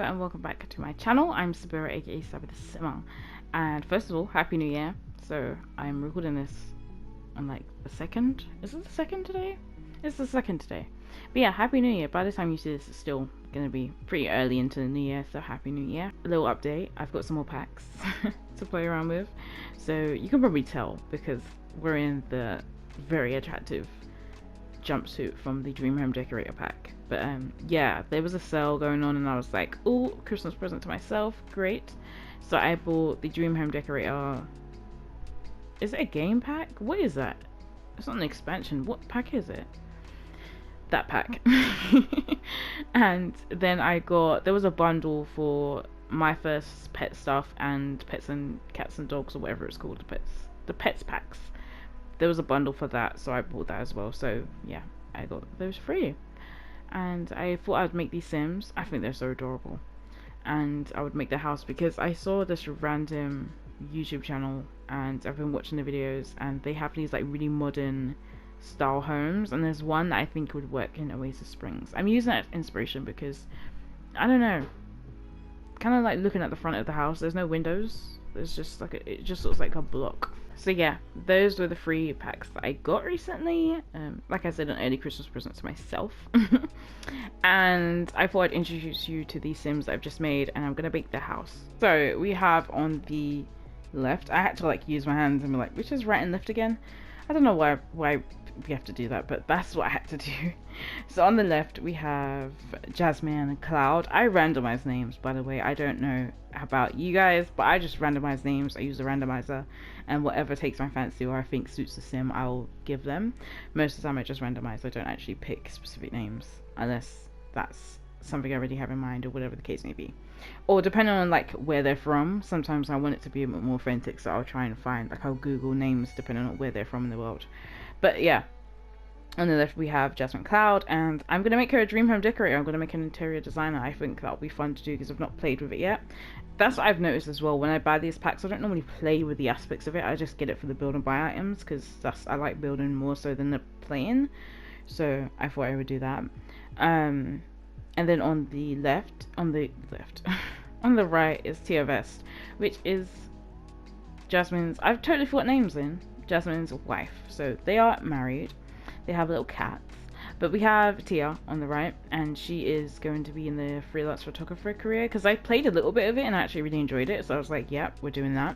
and welcome back to my channel. I'm Sabyra, aka Sabythesimmer, and first of all, Happy New Year. So I'm recording this on like the 2nd. Is it the 2nd today? It's the 2nd today. But yeah, Happy New Year. By the time you see this, it's still gonna be pretty early into the new year, so Happy New Year. A little update, I've got some more packs to play around with. So you can probably tell because we're in the very attractive jumpsuit from the Dream Home Decorator pack. But yeah, there was a sale going on and I was like, oh, Christmas present to myself, great. So I bought the Dream Home Decorator. Is it a game pack? What is that? It's not an expansion. What pack is it? That pack. And then there was a bundle for my first pet stuff and pets and cats and dogs, or whatever it's called, the pets packs. There was a bundle for that, so I bought that as well. So yeah, I got those free. And I thought I'd make these Sims. I think they're so adorable. And I would make the house because I saw this random YouTube channel and I've been watching the videos, and they have these like really modern style homes, and there's one that I think would work in Oasis Springs. I'm using that as inspiration because I don't know, kind of like looking at the front of the house, there's no windows, there's just like it just looks like a block. So yeah, those were the 3 packs that I got recently. Like I said, an early Christmas present to myself. And I thought I'd introduce you to these Sims that I've just made, and I'm gonna bake the house. So we have on the left, I had to like use my hands and be like, which is right and left again? I don't know why we have to do that, but that's what I had to do. So on the left we have Jasmine and Cloud. I randomize names, by the way. I don't know about you guys, but I just randomize names. I use a randomizer, and whatever takes my fancy or I think suits the sim, I'll give them. Most of the time I just randomize. I don't actually pick specific names unless that's something I already have in mind, or whatever the case may be. Or depending on like where they're from, sometimes I want it to be a bit more authentic, so I'll try and find, like, I'll Google names depending on where they're from in the world. But yeah, on the left we have Jasmine Cloud, and I'm going to make her a Dream Home Decorator. I'm going to make an interior designer. I think that'll be fun to do because I've not played with it yet. That's what I've noticed as well. When I buy these packs, I don't normally play with the aspects of it. I just get it for the build and buy items because I like building more so than the playing. So I thought I would do that. And then on the left, on the right is Tia Vest, which is Jasmine's, I've totally forgot names in, Jasmine's wife. So they are married, they have little cats, but we have Tia on the right, and she is going to be in the freelance photographer career because I played a little bit of it and I actually really enjoyed it, so I was like, yeah, we're doing that.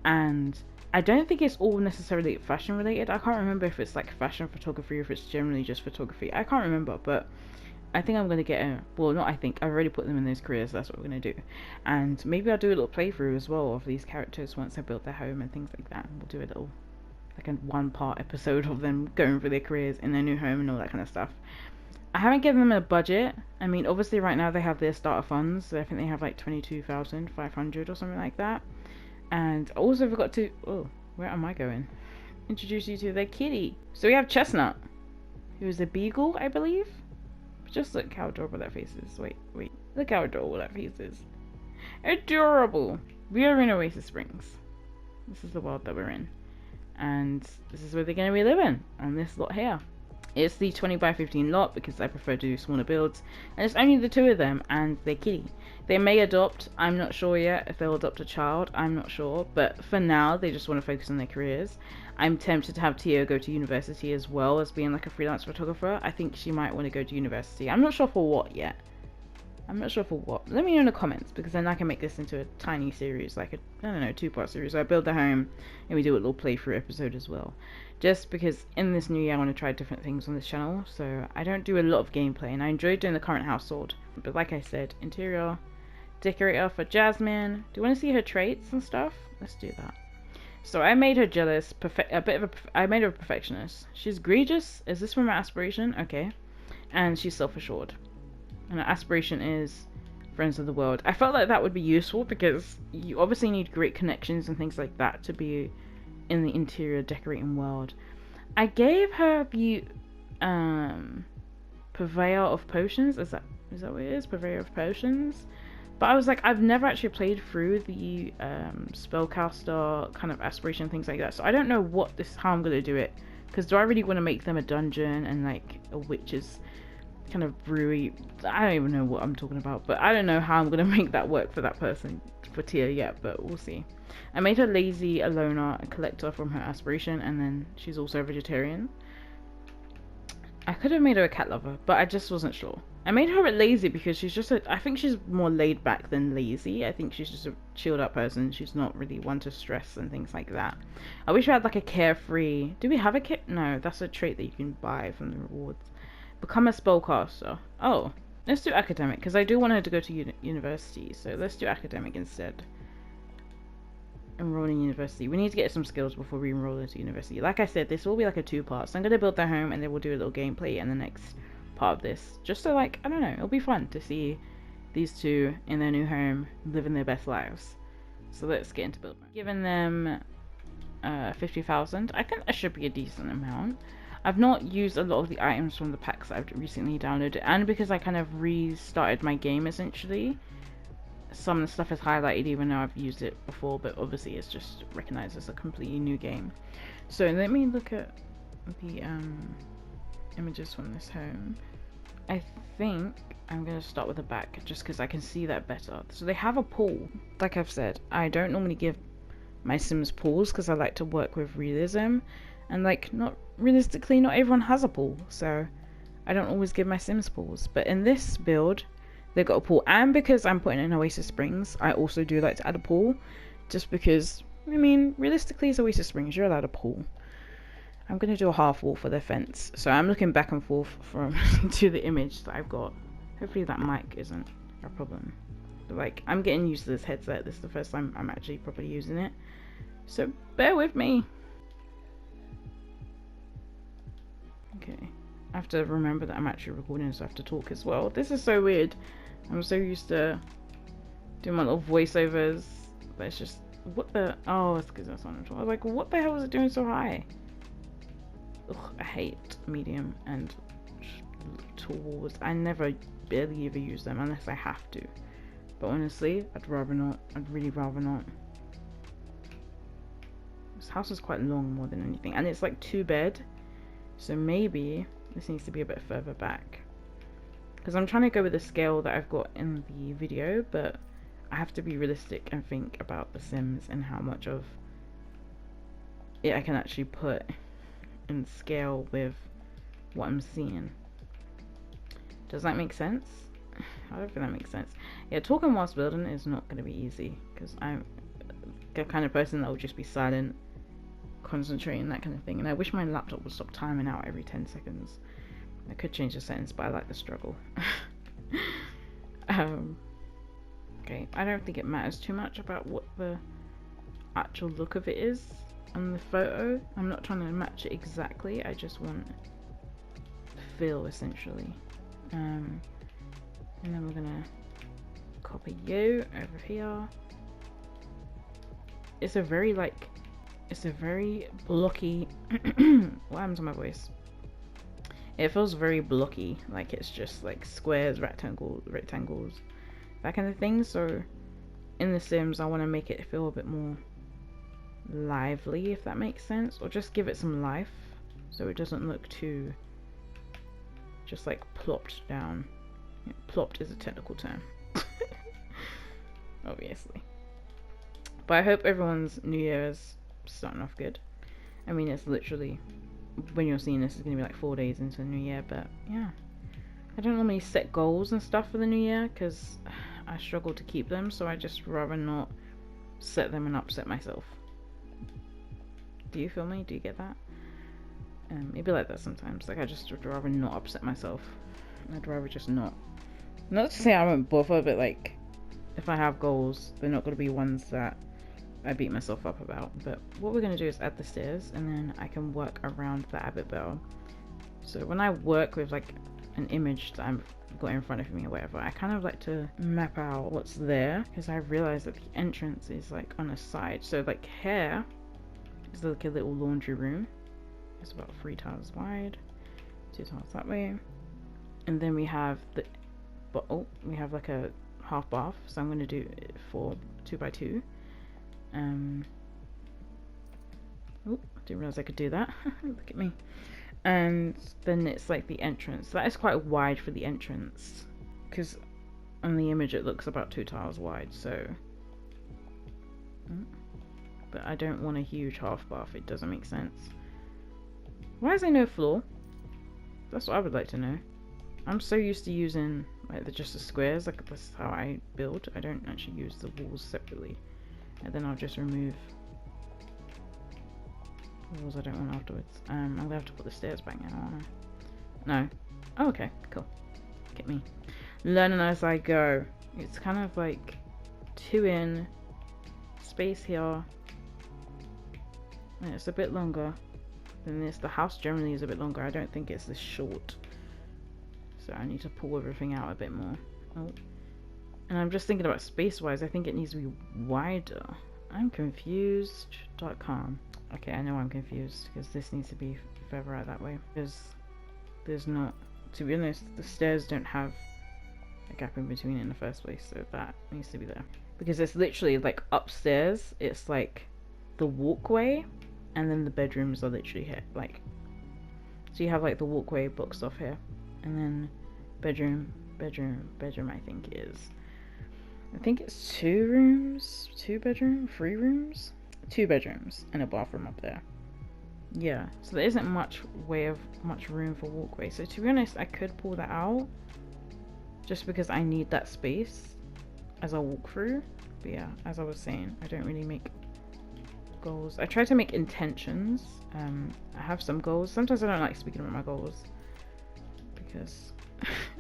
And I don't think it's all necessarily fashion related. I can't remember if it's like fashion photography or if it's generally just photography. I can't remember, but I think I'm going to get a, well, not I think, I've already put them in those careers, that's what we're going to do. And maybe I'll do a little playthrough as well of these characters once I build their home and things like that. We'll do a little, like a 1-part episode of them going through their careers in their new home and all that kind of stuff. I haven't given them a budget. I mean, obviously right now they have their starter funds, so I think they have like 22,500 or something like that. And I also forgot to, oh, where am I going? Introduce you to their kitty. So we have Chestnut, who is a beagle, I believe. Just look how adorable that face is. Wait. Look how adorable that face is. Adorable! We are in Oasis Springs. This is the world that we're in. And this is where they're going to be living. On this lot here. It's the 20x15 lot because I prefer to do smaller builds. And it's only the 2 of them and their kitty. They may adopt. I'm not sure yet if they'll adopt a child. I'm not sure. But for now, they just want to focus on their careers. I'm tempted to have Tia go to university as well as being like a freelance photographer. I think she might want to go to university. I'm not sure for what yet. I'm not sure for what. Let me know in the comments, because then I can make this into a tiny series, like a, I don't know, 2-part series. So I build the home and we do a little playthrough episode as well. Just because in this new year I want to try different things on this channel. So I don't do a lot of gameplay, and I enjoy doing the current household. But like I said, interior decorator for Jasmine. Do you want to see her traits and stuff? Let's do that. So I made her jealous, I made her a perfectionist. She's egregious. Is this from her aspiration? Okay. And she's self-assured. And her aspiration is friends of the world. I felt like that would be useful because you obviously need great connections and things like that to be in the interior decorating world. I gave her the purveyor of potions. Is that what it is? Purveyor of potions. But I was like, I've never actually played through the spellcaster kind of aspiration, things like that. So I don't know how I'm going to do it. Because do I really want to make them a dungeon and like a witch's kind of brewy. I don't even know what I'm talking about, but I don't know how I'm gonna make that work for that person, for Tia, yet, but we'll see. I made her lazy, a loner, a collector from her aspiration, and then she's also a vegetarian. I could have made her a cat lover, but I just wasn't sure. I made her a lazy because she's just I think she's more laid back than lazy. I think she's just a chilled out person. She's not really one to stress and things like that. I wish we had like a carefree. Do we have a kit? No, that's a trait that you can buy from the rewards. Become a spellcaster. Oh, let's do academic because I do want her to go to university. So let's do academic instead. Enroll in university. We need to get some skills before we enroll into university. Like I said, this will be like a 2-part. So I'm going to build their home and then we'll do a little gameplay in the next part of this. Just so like, I don't know, it'll be fun to see these two in their new home living their best lives. So let's get into building. Giving them 50,000. I think that should be a decent amount. I've not used a lot of the items from the packs that I've recently downloaded, and because I kind of restarted my game essentially. Some of the stuff is highlighted even though I've used it before, but obviously it's just recognized as a completely new game. So let me look at the images from this home. I think I'm going to start with the back just because I can see that better. So they have a pool. Like I've said, I don't normally give my Sims pools because I like to work with realism, and like not realistically not everyone has a pool, so I don't always give my Sims pools. But in this build they've got a pool, and because I'm putting in Oasis Springs, I also do like to add a pool, just because, I mean, realistically it's Oasis Springs, you're allowed a pool. I'm going to do a half wall for their fence, so I'm looking back and forth from to the image that I've got. Hopefully that mic isn't a problem. But like, I'm getting used to this headset, this is the first time I'm actually properly using it, so bear with me. Okay, I have to remember that I'm actually recording, so I have to talk as well. This is so weird. I'm so used to doing my little voiceovers, but it's just, what the, oh, it's because that's on. I was like, what the hell is it doing so high? Ugh, I hate medium and tools. I never barely ever use them unless I have to. But honestly, I'd rather not. I'd really rather not. This house is quite long more than anything, and it's like 2-bed, so maybe this needs to be a bit further back. Because I'm trying to go with the scale that I've got in the video, but I have to be realistic and think about the Sims and how much of it I can actually put in scale with what I'm seeing. Does that make sense? I don't think that makes sense. Yeah, talking whilst building is not going to be easy, because I'm the kind of person that will just be silent, concentrating, that kind of thing. And I wish my laptop would stop timing out every 10 seconds. I could change the settings, but I like the struggle. Okay, I don't think it matters too much about what the actual look of it is on the photo. I'm not trying to match it exactly, I just want the feel essentially. And then we're gonna copy you over here. It's a very like, it's a very blocky what happened to my voice? It feels very blocky, like it's just like squares, rectangles, that kind of thing. So in The Sims I want to make it feel a bit more lively, if that makes sense, or just give it some life so it doesn't look too just like plopped down. Yeah, plopped is a technical term. Obviously. But I hope everyone's New Year is starting off good. I mean, it's literally, when you're seeing this, it's going to be like 4 days into the new year, but yeah. I don't normally set goals and stuff for the new year, because I struggle to keep them, so I just rather not set them and upset myself. Do you feel me? Do you get that? It'd be like that sometimes. Like, I just would rather not upset myself. I'd rather just not. Not to say I won't bother, but like, if I have goals, they're not going to be ones that I beat myself up about. But what we're going to do is add the stairs, and then I can work around that a bit better. So when I work with like an image that I've got in front of me or whatever, I kind of like to map out what's there, because I realize that the entrance is like on a side. So like here is like a little laundry room. It's about 3 tiles wide, 2 tiles that way, and then we have the we have like a half bath, so I'm going to do it for 2x2. Oh, didn't realize I could do that. Look at me. And then it's like the entrance. That is quite wide for the entrance, because on the image it looks about 2 tiles wide, so. But I don't want a huge half bath, it doesn't make sense. Why is there no floor? That's what I would like to know. I'm so used to using like just the squares, like that's how I build. I don't actually use the walls separately. And then I'll just remove the walls I don't want afterwards. I'm gonna have to put the stairs back now, aren't I? No. Oh, okay, cool. Get me. Learning as I go. It's kind of like 2 in, space here. And it's a bit longer than this. The house generally is a bit longer. I don't think it's this short. So I need to pull everything out a bit more. Oh. And I'm just thinking about space-wise. I think it needs to be wider. I'm confused. .com. Okay, I know I'm confused because this needs to be further out that way. Because there's not, to be honest, the stairs don't have a gap in between in the first place. So that needs to be there. Because it's literally like upstairs. It's like the walkway. And then the bedrooms are literally here. Like, so you have like the walkway boxed off here. And then bedroom, I think it's 2 rooms, 2 bedroom, 3 rooms, 2 bedrooms, and a bathroom up there. Yeah, so there isn't much room for walkway. So to be honest, I could pull that out just because I need that space as I walk through. But yeah, as I was saying, I don't really make goals. I try to make intentions. I have some goals. Sometimes I don't like speaking about my goals because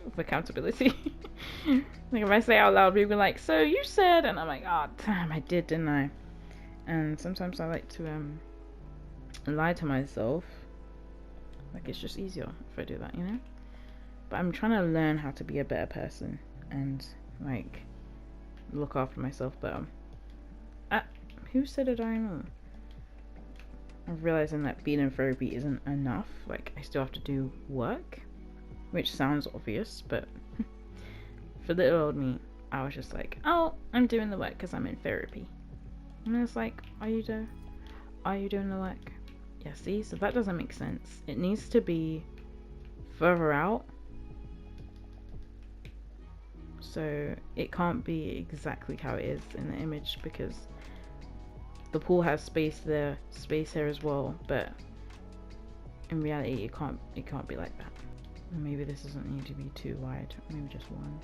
of accountability. Like if I say out loud, people are like, so you said, and I'm like, oh damn, I did, didn't I? And sometimes I like to lie to myself. Like it's just easier if I do that, you know? But I'm trying to learn how to be a better person and like look after myself better. Who said it? I don't know. I'm realizing that being in therapy isn't enough. Like I still have to do work. Which sounds obvious, but for little old me, I was just like, oh, I'm doing the work because I'm in therapy. And it's like, are you doing the work? Yeah, see? So that doesn't make sense. It needs to be further out. So it can't be exactly how it is in the image because the pool has space there, space here as well, but in reality it can't be like that. Maybe this doesn't need to be too wide, maybe just 1.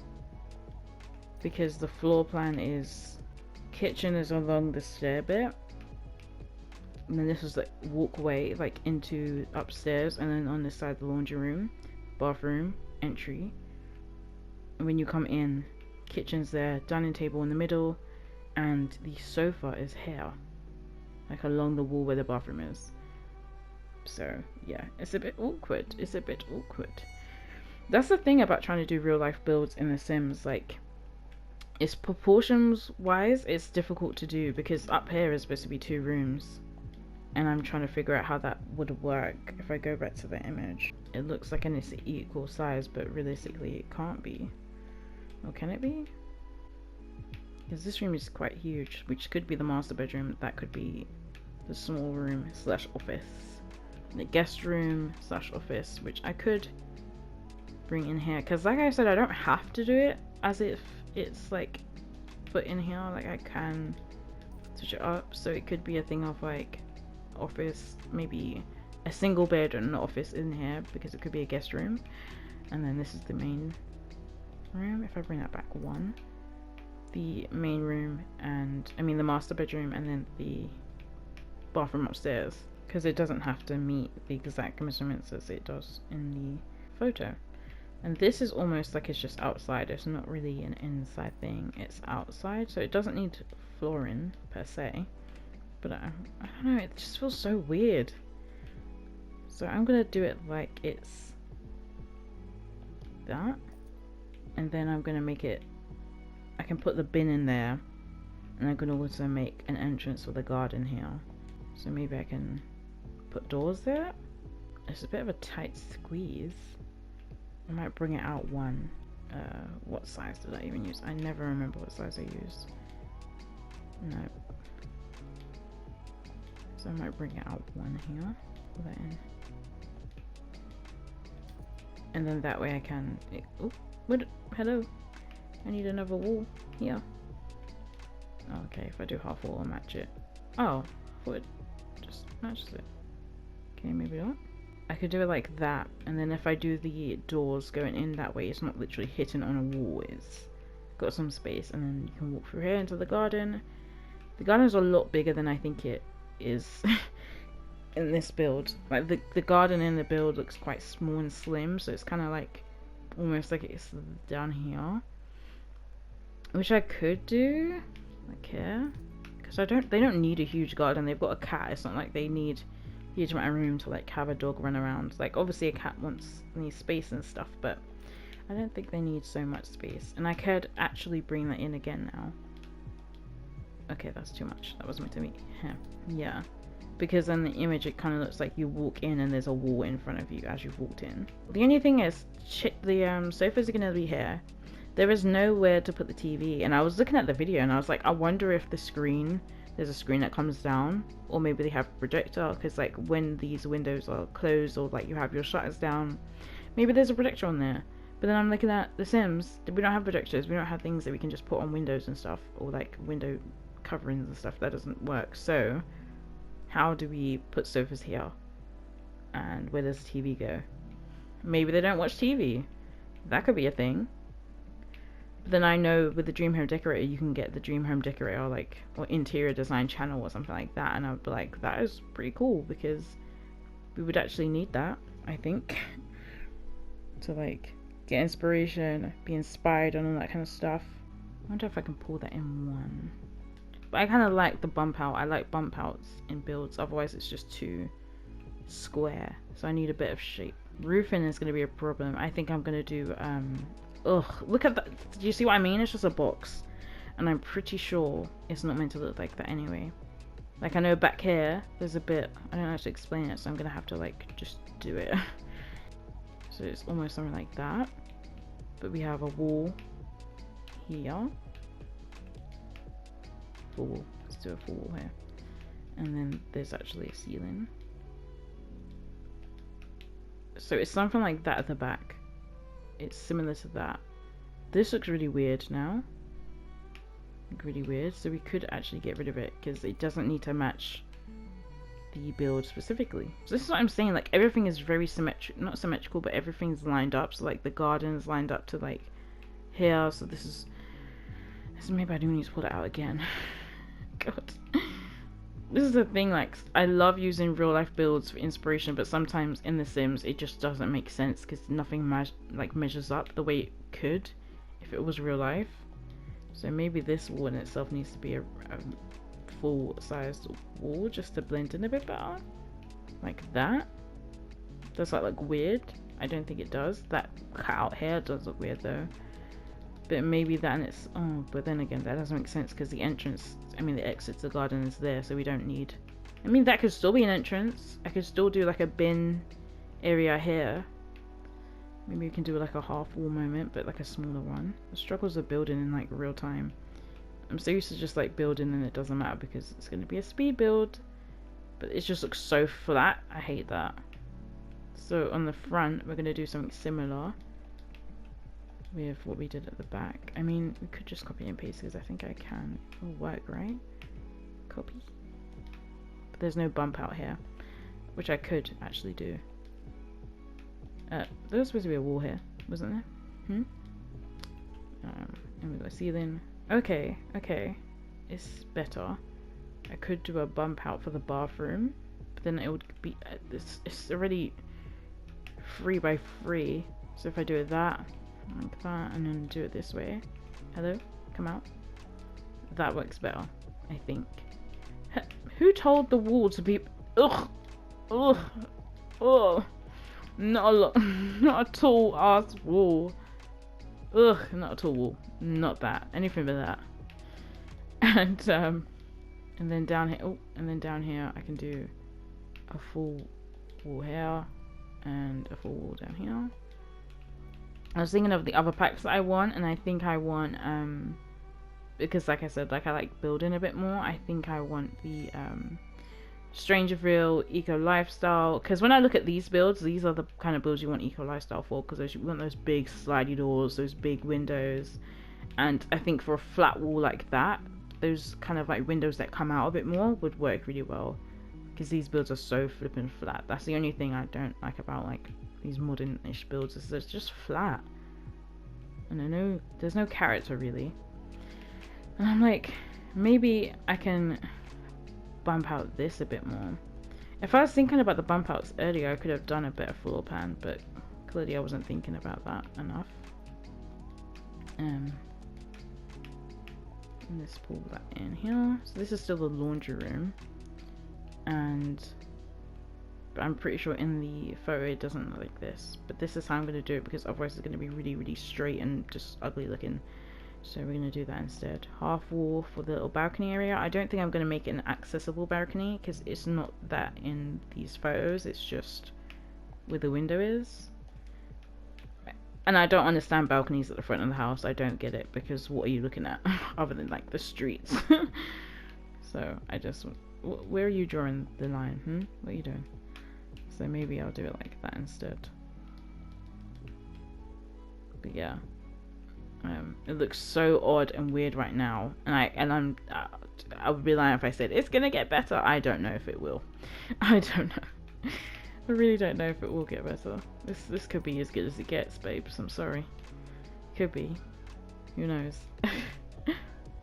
Because the floor plan is kitchen is along the stair bit. And then this is like walkway like into upstairs, and then on this side the laundry room, bathroom, entry. And when you come in, kitchen's there, dining table in the middle, and the sofa is here. Like along the wall where the bathroom is. So yeah, it's a bit awkward. That's the thing about trying to do real life builds in The Sims. Like, it's proportions wise, it's difficult to do because up here is supposed to be 2 rooms, and I'm trying to figure out how that would work. If I go back to the image, it looks like it's equal size, but realistically it can't be. Or can it be? Because this room is quite huge, which could be the master bedroom. That could be the small room / office. The guest room / office, which I could bring in here. Because like I said, I don't have to do it as if it's like put in here. Like I can switch it up. So it could be a thing of like office, maybe a single bed and an office in here because it could be a guest room. And then this is the main room. If I bring that back 1. The main room and the master bedroom, and then the bathroom upstairs, because it doesn't have to meet the exact measurements as it does in the photo. And this is almost like it's just outside. It's not really an inside thing, it's outside, so it doesn't need flooring per se, but I don't know, it just feels so weird. So I'm gonna do it like it's that, and then I'm gonna make it, I can put the bin in there, and I'm gonna also make an entrance for the garden here. So maybe I can put doors there. It's a bit of a tight squeeze. I might bring it out 1. What size did I even use? I never remember what size I used. No. So I might bring it out 1 here. Put that in. And then that way I can... Oh, what? Hello. I need another wall here. Oh, okay, if I do half wall, I'll match it. Oh, I thought it just matches it. Okay, maybe not. I could do it like that, and then if I do the doors going in that way, it's not literally hitting on a wall, it's got some space, and then you can walk through here into the garden. The garden's a lot bigger than I think it is in this build. Like, the garden in the build looks quite small and slim, so it's kind of like, almost like it's down here. Which I could do, like here, because they don't need a huge garden, they've got a cat, it's not like they need huge amount of room to like have a dog run around. Like, obviously a cat needs space and stuff, but I don't think they need so much space. And I could actually bring that in again now. Okay, that's too much. That was meant to be here. Yeah, because in the image it kind of looks like you walk in and there's a wall in front of you as you've walked in. The only thing is, the sofas are going to be here. There is nowhere to put the TV, and I was looking at the video and I was like, I wonder if there's a screen that comes down, or maybe they have a projector, because like when these windows are closed or like you have your shutters down, maybe there's a projector on there. But then I'm looking at The Sims, we don't have projectors, we don't have things that we can just put on windows and stuff, or like window coverings and stuff. That doesn't work. So how do we put sofas here? And where does the TV go? Maybe they don't watch TV. That could be a thing. But then I know with the Dream Home Decorator, you can get the Dream Home Decorator, like, or interior design channel or something like that, and I would be like, that is pretty cool, because we would actually need that, I think, to like get inspiration, be inspired, and all that kind of stuff. I wonder if I can pull that in one. But I kind of like the bump out. I like bump outs in builds, otherwise it's just too square, so I need a bit of shape. Roofing is going to be a problem. I think I'm going to do ugh, look at that. Do you see what I mean? It's just a box, and I'm pretty sure it's not meant to look like that anyway. Like, I know back here there's a bit, I don't know how to explain it, so I'm gonna have to like just do it. So it's almost something like that, but we have a wall here. Full wall. Let's do a full wall here, and then there's actually a ceiling. So it's something like that at the back. It's similar to that. This looks really weird now. Really weird. So we could actually get rid of it, because it doesn't need to match the build specifically. So this is what I'm saying. Like, everything is very not symmetrical, but everything's lined up. So like the garden is lined up to like here. So this is. So maybe I do need to pull it out again. God. This is the thing, like, I love using real life builds for inspiration, but sometimes in The Sims it just doesn't make sense, because nothing measures up the way it could if it was real life. So maybe this wall in itself needs to be a full-sized wall just to blend in a bit better. Like that. Does that look weird? I don't think it does. That cut out hair does look weird though. But maybe that and it's... Oh, but then again, that doesn't make sense, because the entrance... I mean, the exit to the garden is there, so we don't need... I mean, that could still be an entrance. I could still do like a bin area here. Maybe we can do like a half wall moment, but like a smaller one. The struggles of building in like real time. I'm so used to just like building and it doesn't matter because it's going to be a speed build. But it just looks so flat. I hate that. So on the front, we're going to do something similar with what we did at the back. I mean, we could just copy and paste, because I think I can. It'll work, right? Copy. But there's no bump out here, which I could actually do. There was supposed to be a wall here, wasn't there? And we got a ceiling. Okay, okay. It's better. I could do a bump out for the bathroom, but then it would be... it's already 3 by 3. So if I do that, like that, and then do it this way. Hello? Come out. That works better, I think. Who told the wall to be... Ugh! Ugh! Ugh! Not a lot. Not a tall ass wall. Ugh! Not a tall wall. Not that. Anything but that. And then down here... Oh! And then down here I can do a full wall here. And a full wall down here. I was thinking of the other packs that I want, and I think I want, because like I said, like I like building a bit more, I think I want the Strangerville, eco lifestyle. Because when I look at these builds, these are the kind of builds you want eco lifestyle for, because you want those big slidey doors, those big windows. And I think for a flat wall like that, those kind of like windows that come out a bit more would work really well, because these builds are so flippin' flat. That's the only thing I don't like about like these modern-ish builds, is it's just flat. And I know there's no character really. And I'm like, maybe I can bump out this a bit more. If I was thinking about the bump outs earlier, I could have done a better floor plan, but clearly I wasn't thinking about that enough. Let's pull that in here. So this is still the laundry room, and I'm pretty sure in the photo it doesn't look like this, but this is how I'm going to do it, because otherwise it's going to be really, really straight and just ugly looking. So we're going to do that instead. Half wall for the little balcony area. I don't think I'm going to make it an accessible balcony, because it's not that in these photos, it's just where the window is. And I don't understand balconies at the front of the house. I don't get it, because what are you looking at other than like the streets? So I just, where are you drawing the line? What are you doing? So maybe I'll do it like that instead. But yeah, it looks so odd and weird right now, and I would be lying if I said it's gonna get better. I don't know if it will. I don't know. I really don't know if it will get better. This could be as good as it gets, babes. I'm sorry. Could be. Who knows?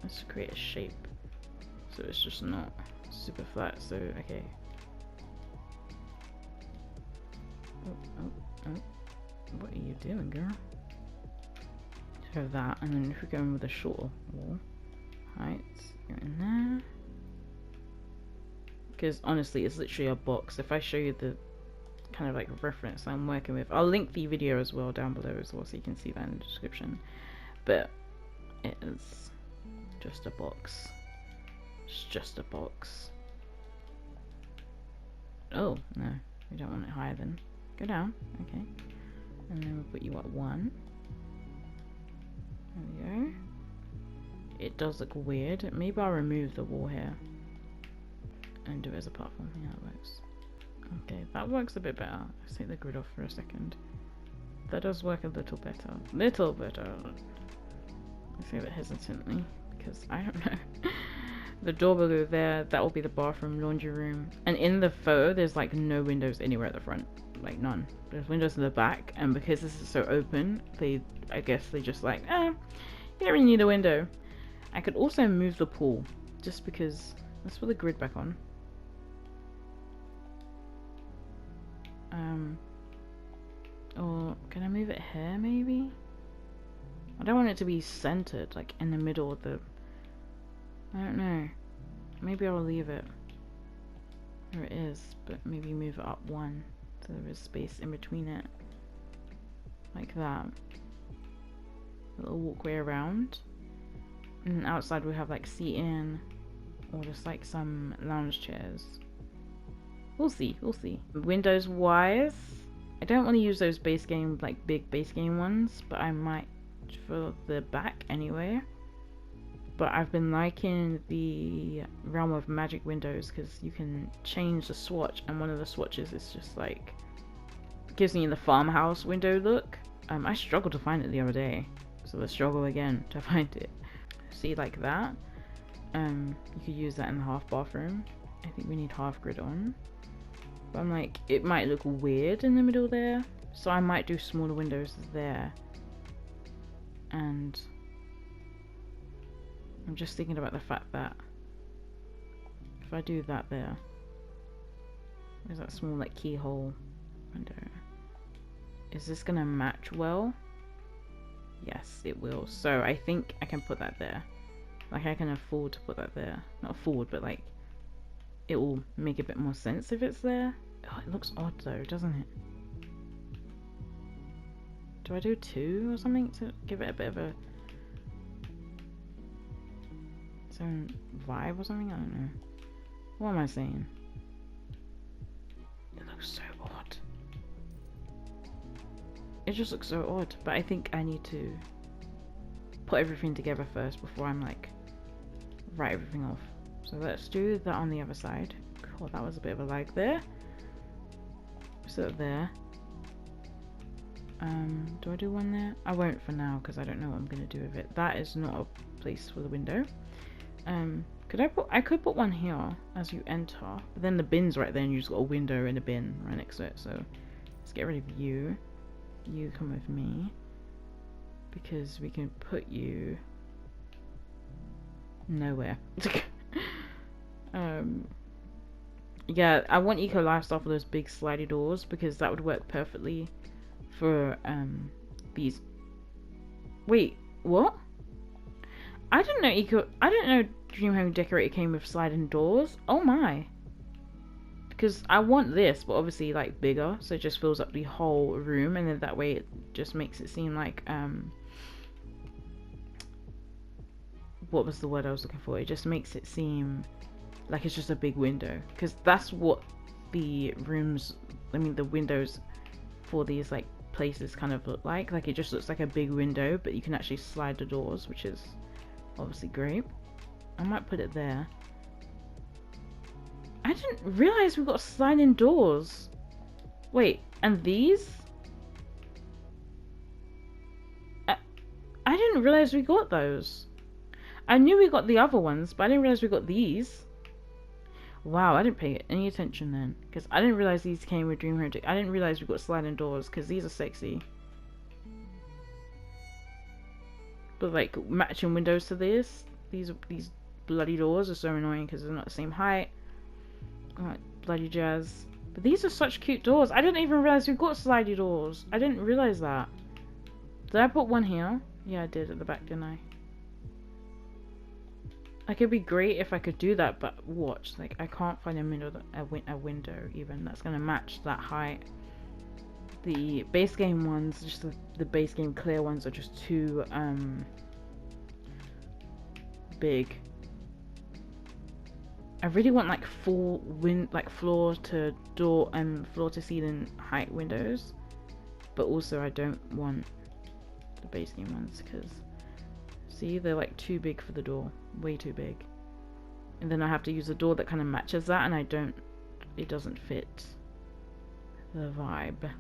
Let's create a shape so it's just not super flat. So okay. Oh. What are you doing, girl? So that, and then if we go in with a shorter wall heights, go in there. Because honestly, it's literally a box. If I show you the kind of like reference I'm working with, I'll link the video as well down below as well, so you can see that in the description. But it is just a box. It's just a box. Oh no, we don't want it higher then. Go down, okay. And then we'll put you at 1. There we go. It does look weird. Maybe I'll remove the wall here and do it as a platform. Yeah, that works. Okay, that works a bit better. Let's take the grid off for a second. That does work a little better. Little better. I say that hesitantly because I don't know. The door below there, that will be the bathroom, laundry room. And in the photo, there's like no windows anywhere at the front. Like none. There's windows in the back, and because this is so open, I guess they just like, you don't really need a window. I could also move the pool, just because. Let's put the grid back on. Or can I move it here maybe? I don't want it to be centered, like in the middle of the. I don't know. Maybe I'll leave it where it is, but maybe move it up 1 so there is space in between it. Like that. A little walkway around. And outside we have like seating, or just like some lounge chairs. We'll see, we'll see. Windows wise, I don't want to use those base game, like big base game ones, but I might for the back anyway. But I've been liking the Realm of Magic windows because you can change the swatch, and one of the swatches is just like gives me the farmhouse window look. I struggled to find it the other day, so let's struggle again to find it. See, like that. You could use that in the half bathroom. I think we need half grid on, but I'm like, it might look weird in the middle there, so I might do smaller windows there. And I'm just thinking about the fact that if I do that there, there's that small like keyhole window. Is this gonna match well? Yes, it will. So I think I can put that there. Like I can afford to put that there. Not afford, but like it will make a bit more sense if it's there. Oh, it looks odd though, doesn't it? Do I do 2 or something to give it a bit of a own vibe or something? I don't know. What am I saying? It looks so odd. It just looks so odd, but I think I need to put everything together first before I'm like write everything off. So let's do that on the other side. Oh, that was a bit of a lag there. So there. Do I do one there? I won't for now because I don't know what I'm gonna do with it. That is not a place for the window. I could put one here as you enter, but then the bin's right there and you just got a window and a bin right next to it. So let's get rid of you. You come with me because we can put you nowhere. Yeah, I want Eco Lifestyle for those big slidey doors because that would work perfectly for these. Wait, what? I didn't know Dream Home Decorator came with sliding doors. Oh my. Because I want this, but obviously like bigger, so it just fills up the whole room, and then that way it just makes it seem like what was the word I was looking for? It just makes it seem like it's just a big window, because that's what the rooms, I mean the windows for these like places kind of look like it just looks like a big window, but you can actually slide the doors, which is obviously great. I might put it there. I didn't realize we got sliding doors. Wait, and these? I didn't realize we got those. I knew we got the other ones, but I didn't realize we got these. Wow, I didn't pay any attention then, because I didn't realize these came with Dream Home. I didn't realize we got sliding doors, because these are sexy. But like matching windows to this, these bloody doors are so annoying because they're not the same height. Oh, bloody jazz. But these are such cute doors. I didn't even realize we got slidey doors. I didn't realize that. Did I put one here? Yeah, I did at the back, didn't I? Like, it'd be great if I could do that, but watch, like, I can't find a window even that's gonna match that height. The base game ones, just the base game clear ones, are just too big. I really want like full floor to door and floor to ceiling height windows, but also I don't want the base game ones because see, they're like too big for the door, way too big, and then I have to use a door that kind of matches that, and it doesn't fit the vibe.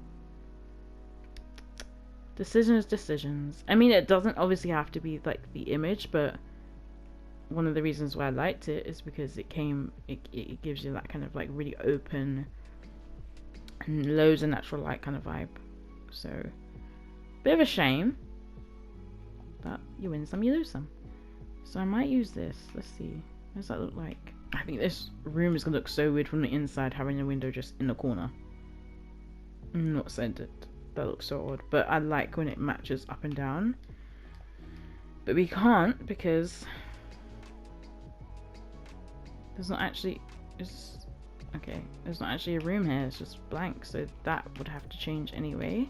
Decisions. I mean, it doesn't obviously have to be like the image, but one of the reasons why I liked it is because it gives you that kind of like really open and loads of natural light kind of vibe. So, bit of a shame, but you win some, you lose some. So I might use this. Let's see. What does that look like? I think this room is gonna look so weird from the inside, having a window just in the corner, not centered. That looks so odd, but I like when it matches up and down. But we can't because there's not actually there's not actually a room here, it's just blank, so that would have to change anyway.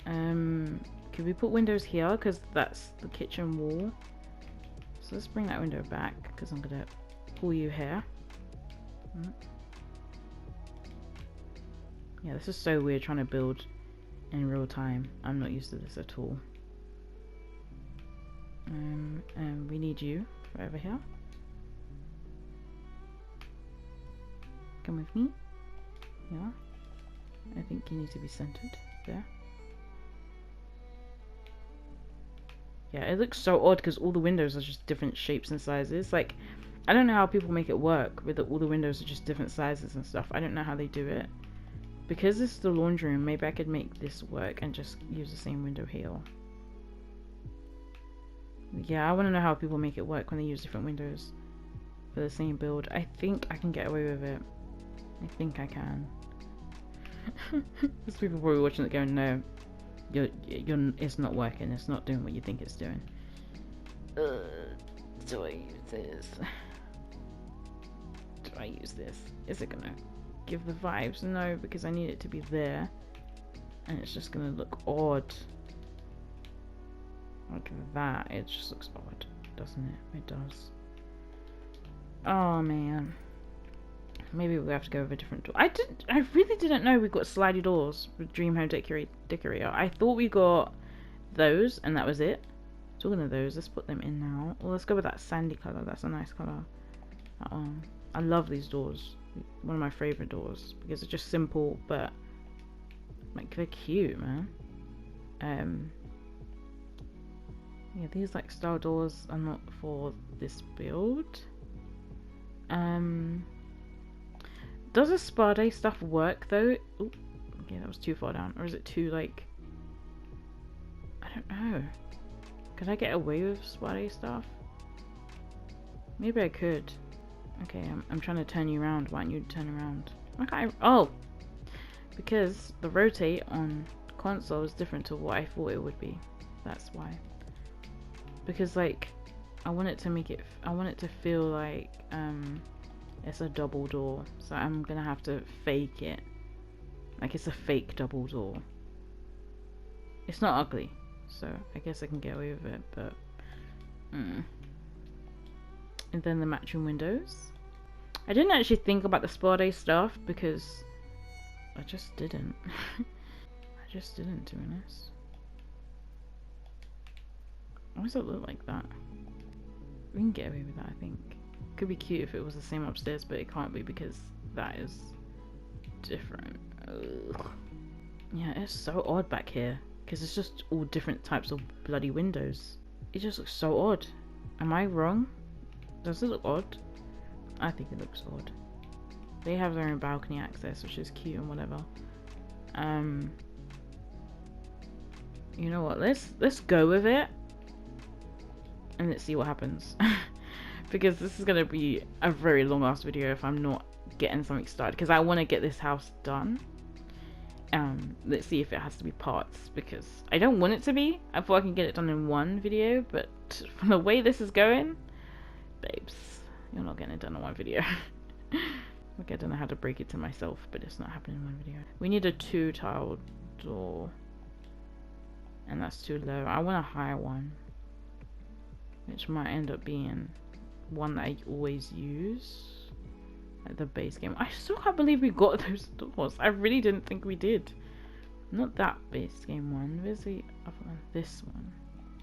Could we put windows here because that's the kitchen wall? So let's bring that window back because I'm gonna pull you here. Yeah, this is so weird trying to build in real time. I'm not used to this at all. We need you for over here. Come with me. Yeah. I think you need to be centered there. Yeah, it looks so odd because all the windows are just different shapes and sizes. Like, I don't know how people make it work with all the windows are just different sizes and stuff. I don't know how they do it. Because this is the laundry room, maybe I could make this work and just use the same window here. Yeah, I want to know how people make it work when they use different windows for the same build. I think I can get away with it. I think I can. There's people probably watching it going, no, it's not working. It's not doing what you think it's doing. Do I use this? Do I use this? Is it gonna give the vibes? No, because I need it to be there, and it's just gonna look odd like that. It just looks odd, doesn't it? It does. Oh man, maybe we'll have to go with a different door. I really didn't know we got slidey doors with Dream Home Decorator. I thought we got those and that was it. Talking of those, let's put them in now. Well, let's go with that sandy color. That's a nice color. That one. I love these doors. One of my favorite doors because it's just simple, but like they're cute, man. Yeah, these like style doors are not for this build. Does the spa day stuff work though? Ooh, yeah, that was too far down. Or is it too like, I don't know. Could I get away with spa day stuff? Maybe I could. Okay, I'm trying to turn you around. Why don't you turn around? Why can't I? Oh! Because the rotate on console is different to what I thought it would be. That's why. Because like, I want it to feel like it's a double door. So I'm gonna have to fake it. Like it's a fake double door. It's not ugly. So I guess I can get away with it, but and then the matching windows. I didn't actually think about the spa day stuff because I just didn't. I just didn't, to be honest. Why does it look like that? We can get away with that, I think. Could be cute if it was the same upstairs, but it can't be because that is different. Ugh. Yeah, it's so odd back here because it's just all different types of bloody windows. It just looks so odd. Am I wrong? Does it look odd? I think it looks odd. They have their own balcony access, which is cute and whatever. You know what? Let's go with it, and let's see what happens. Because this is gonna be a very long ass video if I'm not getting something started. Because I want to get this house done. Let's see if it has to be parts, because I don't want it to be. I thought I can get it done in one video, but from the way this is going, babes, you're not getting it done in one video. Like, I don't know how to break it to myself, but it's not happening in one video. We need a 2-tile door, and that's too low. I want a higher one, which might end up being one that I always use, like the base game. I still can't believe we got those doors. I really didn't think we did. Not that base game one. Where's the other one? This one.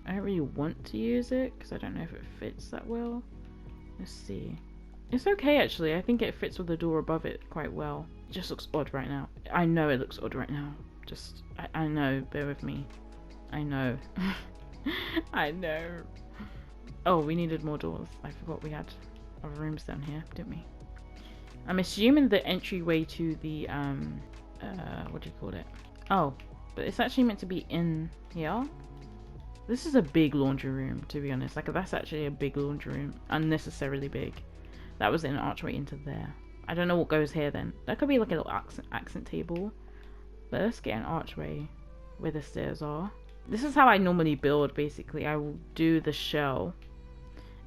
I don't really want to use it because I don't know if it fits that well. Let's see. It's okay actually. I think it fits with the door above it quite well. It just looks odd right now. I know it looks odd right now. Just, I know. Bear with me. I know. I know. Oh, we needed more doors. I forgot we had other rooms down here, didn't we? I'm assuming the entryway to the, what do you call it? Oh, but it's actually meant to be in here. This is a big laundry room, to be honest. Like, that's actually a big laundry room. Unnecessarily big. That was an archway into there. I don't know what goes here then. That could be like a little accent table. But let's get an archway where the stairs are. This is how I normally build, basically. I will do the shell,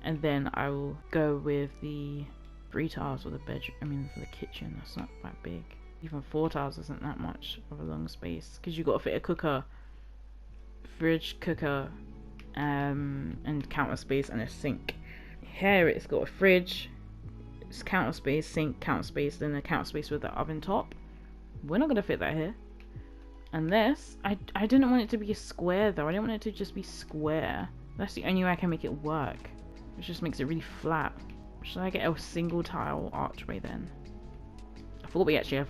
and then I will go with the 3 tiles for the bedroom. I mean, for the kitchen. That's not that big. Even 4 tiles isn't that much of a long space, because you got to fit a cooker, fridge, cooker, and counter space, and a sink. Here it's got a fridge, it's counter space, sink, counter space, then a counter space with the oven top. We're not gonna fit that here. And this, I didn't want it to be a square though. I didn't want it to just be square. That's the only way I can make it work. It just makes it really flat. Should I get a single tile archway then? I thought we actually have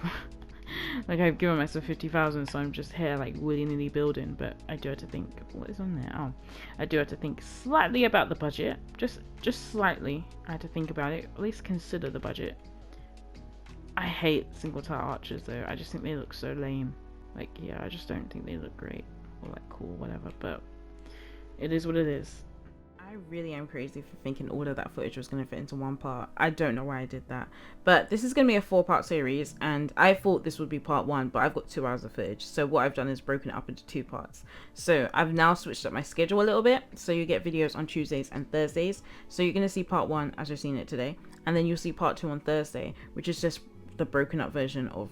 like, I've given myself 50,000, so I'm just here like willy-nilly building, but I do have to think, what is on there? Oh, I do have to think slightly about the budget. Just slightly. I had to think about it. At least consider the budget. I hate single tile arches though. I just think they look so lame. Like, yeah, I just don't think they look great or like cool, whatever, but it is what it is. I really am crazy for thinking all of that footage was going to fit into one part. I don't know why I did that. But this is going to be a 4-part series, and I thought this would be part 1, but I've got 2 hours of footage. So what I've done is broken it up into 2 parts. So I've now switched up my schedule a little bit. So you get videos on Tuesdays and Thursdays. So you're going to see part 1 as you're seeing it today. And then you'll see part 2 on Thursday, which is just the broken up version of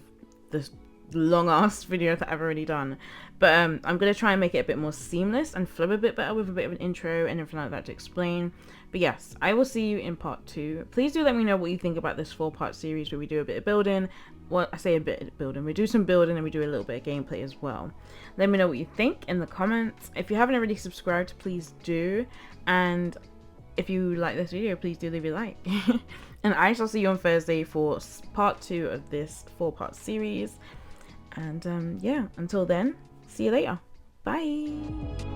this long ass video that I've already done. But I'm gonna try and make it a bit more seamless and flow a bit better with a bit of an intro and everything like that to explain. But yes, I will see you in part 2. Please do let me know what you think about this 4-part series where we do a bit of building. Well, I say a bit of building, we do some building and we do a little bit of gameplay as well. Let me know what you think in the comments. If you haven't already subscribed, please do, and if you like this video, please do leave a like. And I shall see you on Thursday for part 2 of this 4-part series. And yeah, until then, see you later. Bye.